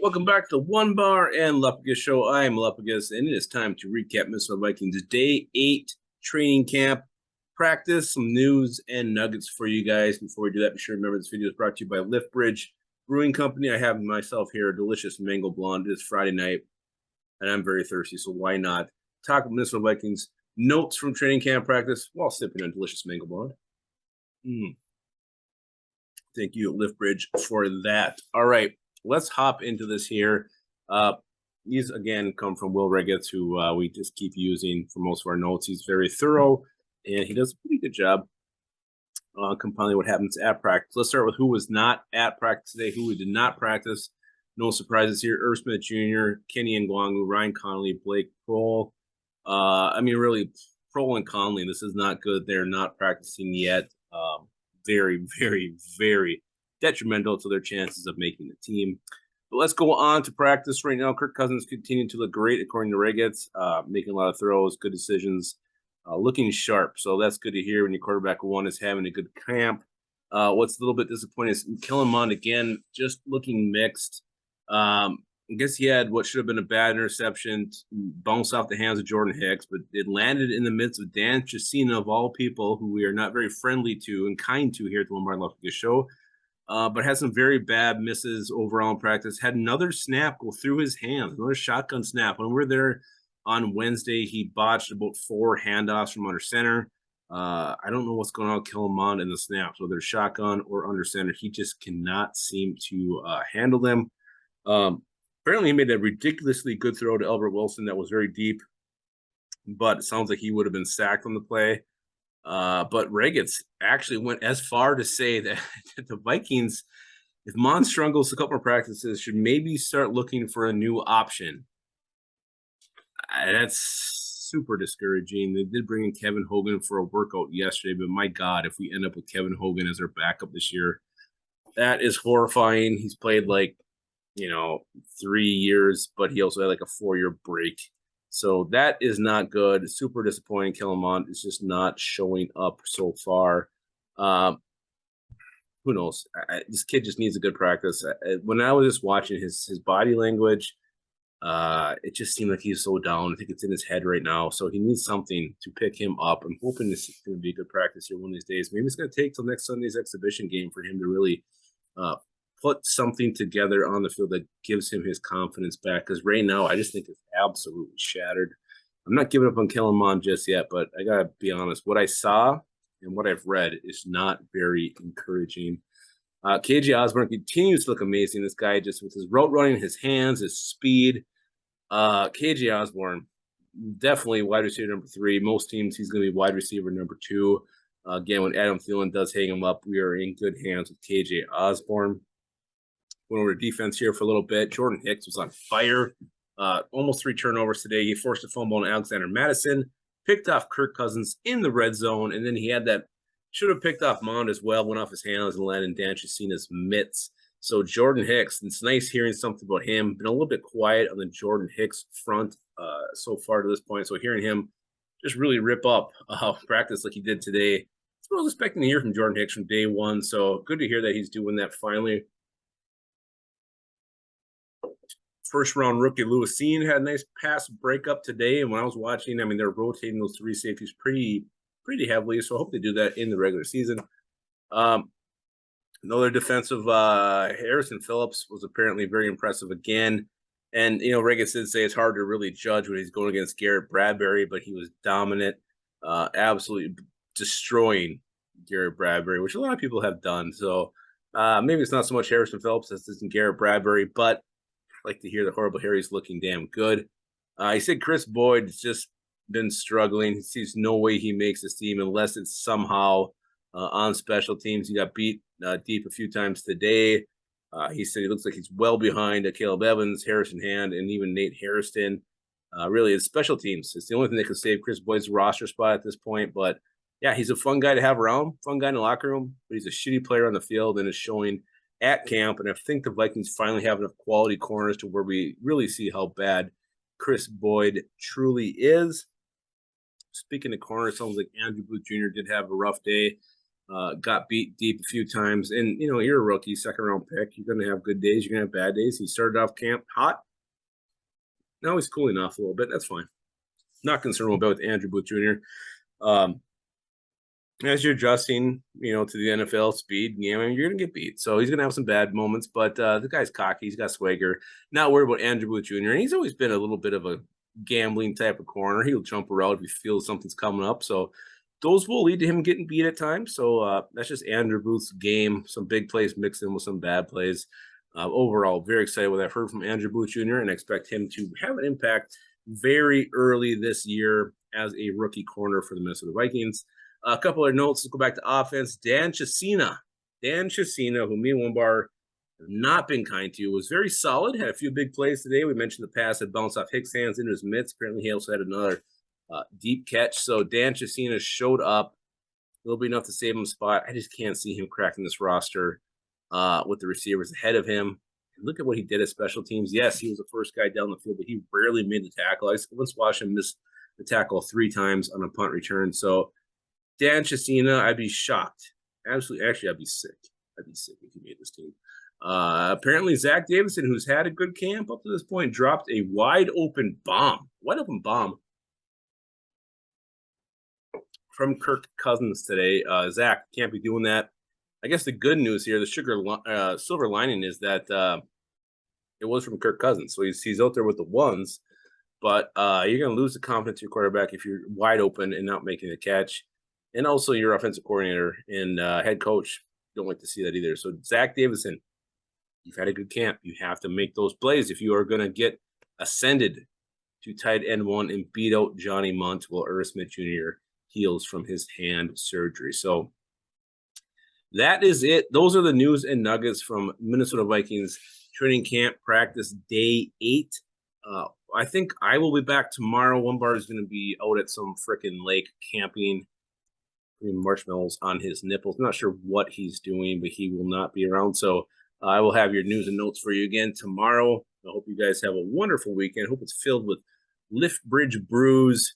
welcome back to Onebar and Lupagus Show. I am Lupagus, and it is time to recap Minnesota Vikings Day 8 training camp practice, some news and nuggets for you guys. Before we do that, be sure to remember this video is brought to you by Lift Bridge Brewing Company. I have myself here a delicious mango blonde. It is Friday night, and I'm very thirsty, so why not talk about Minnesota Vikings notes from training camp practice while sipping a delicious mango blonde. Thank you, Lift Bridge, for that. All right. Let's hop into this here. These, again, come from Will Riggets, who we just keep using for most of our notes. He's very thorough, and he does a pretty good job compiling what happens at practice. Let's start with who was not at practice today, who we did not practice. No surprises here. Irv Smith Jr., Kenny Ngwangu, Ryan Connolly, Blake Prohl. Really, Prohl and Conley, this is not good. They're not practicing yet. Very, very, very detrimental to their chances of making the team. But let's go on to practice right now. Kirk Cousins continuing to look great, according to Riggets, making a lot of throws, good decisions, looking sharp. So that's good to hear when your quarterback one is having a good camp. What's a little bit disappointing is Kellen Mond, again, just looking mixed. I guess he had what should have been a bad interception, bounced off the hands of Jordan Hicks, but it landed in the midst of Dan Shasina, of all people, who we are not very friendly to and kind to here at the Onebar Lupagus Show. But had some very bad misses overall in practice. Had another snap go through his hands, another shotgun snap. When we were there on Wednesday, he botched about 4 handoffs from under center. I don't know what's going on with Kellen Mond in the snaps, whether shotgun or under center. He just cannot seem to handle them. Apparently, he made a ridiculously good throw to Albert Wilson that was very deep, but it sounds like he would have been sacked on the play. But Riggets actually went as far to say that the Vikings, if Mond struggles a couple of practices, should maybe start looking for a new option. That's super discouraging. They did bring in Kevin Hogan for a workout yesterday, but my God, if we end up with Kevin Hogan as our backup this year, that is horrifying. He's played 3 years, but he also had a 4-year break. So that is not good. Super disappointing. Kellen Mond is just not showing up so far. Who knows? This kid just needs a good practice. When I was just watching his body language, it just seemed like he's so down. I think it's in his head right now. So he needs something to pick him up. I'm hoping this is going to be a good practice here one of these days. Maybe it's going to take till next Sunday's exhibition game for him to really put something together on the field that gives him his confidence back. Because right now, I just think it's absolutely shattered. I'm not giving up on Kellen Mond just yet, but I got to be honest. What I saw and what I've read is not very encouraging. KJ Osborne continues to look amazing. This guy, just with his route running, his hands, his speed. KJ Osborne, definitely wide receiver number 3. Most teams, he's going to be wide receiver number 2. Again, when Adam Thielen does hang him up, we are in good hands with KJ Osborne. Went over to defense here for a little bit. Jordan Hicks was on fire. Almost 3 turnovers today. He forced a fumble on Alexander Madison, picked off Kirk Cousins in the red zone, and then he had that, should have picked off Mond as well, went off his hands and landed in Dan Shasina's mitts. So Jordan Hicks, it's nice hearing something about him. Been a little bit quiet on the Jordan Hicks front so far to this point. So hearing him just really rip up practice like he did today. That's what I was expecting to hear from Jordan Hicks from day one. So good to hear that he's doing that finally. First-round rookie Lewis Cine had a nice pass breakup today, and when I was watching, they're rotating those 3 safeties pretty heavily, so I hope they do that in the regular season. Another defensive, Harrison Phillips was apparently very impressive again, and, Riggets did say it's hard to really judge when he's going against Garrett Bradbury, but he was dominant, absolutely destroying Garrett Bradbury, which a lot of people have done, so maybe it's not so much Harrison Phillips as it's Garrett Bradbury, but like to hear the horrible Harry's looking damn good. He said Chris Boyd's just been struggling. He sees no way he makes this team unless it's somehow on special teams. He got beat deep a few times today. He said he looks like he's well behind Caleb Evans, Harrison Hand, and even Nate Hairston. Really, it's special teams. It's the only thing that could save Chris Boyd's roster spot at this point. But, yeah, he's a fun guy to have around, fun guy in the locker room, but he's a shitty player on the field and is showing at camp, and I think the Vikings finally have enough quality corners to where we really see how bad Chris Boyd truly is. Speaking of corners, sounds like Andrew Booth Jr. did have a rough day. got beat deep a few times. And, you're a rookie, second round pick. You're going to have good days. You're going to have bad days. He started off camp hot. Now he's cooling off a little bit. That's fine. Not concerned about with Andrew Booth Jr. As you're adjusting, to the NFL speed game, you're going to get beat. So he's going to have some bad moments, but the guy's cocky. He's got swagger. Not worried about Andrew Booth Jr. And he's always been a little bit of a gambling type of corner. He'll jump around if he feels something's coming up. So those will lead to him getting beat at times. So that's just Andrew Booth's game. Some big plays mixed in with some bad plays. Overall, very excited what I've heard from Andrew Booth Jr. and expect him to have an impact very early this year as a rookie corner for the Minnesota Vikings. A couple of notes. Let's go back to offense. Dan Shasina, who me and Onebar have not been kind to, was very solid. Had a few big plays today. We mentioned the pass that bounced off Hicks' hands into his mitts. Apparently, he also had another deep catch. So Dan Shasina showed up. It'll be enough to save him a spot. I just can't see him cracking this roster with the receivers ahead of him. And look at what he did at special teams. Yes, he was the first guy down the field, but he rarely made the tackle. I once watched him miss the tackle 3 times on a punt return. So Dan Shasina, I'd be shocked. Absolutely. Actually, I'd be sick. I'd be sick if he made this team. Apparently, Zach Davidson, who's had a good camp up to this point, dropped a wide open bomb from Kirk Cousins today. Zach, can't be doing that. I guess the good news here, the silver lining is that it was from Kirk Cousins. So he's out there with the ones, but you're going to lose the confidence of your quarterback if you're wide open and not making the catch. And also your offensive coordinator and head coach don't like to see that either. So Zach Davidson, you've had a good camp. You have to make those plays if you are going to get ascended to tight end 1 and beat out Johnny Munt while Irv Smith Jr. heals from his hand surgery. So that is it. Those are the news and nuggets from Minnesota Vikings training camp practice day 8. I think I will be back tomorrow. Onebar is going to be out at some freaking lake camping. Marshmallows on his nipples. I'm not sure what he's doing, but he will not be around. So I will have your news and notes for you again tomorrow. I hope you guys have a wonderful weekend. I hope it's filled with lift bridge brews,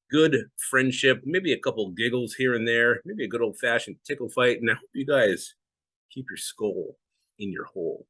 good friendship, maybe a couple giggles here and there, maybe a good old-fashioned tickle fight. And I hope you guys keep your skull in your hole.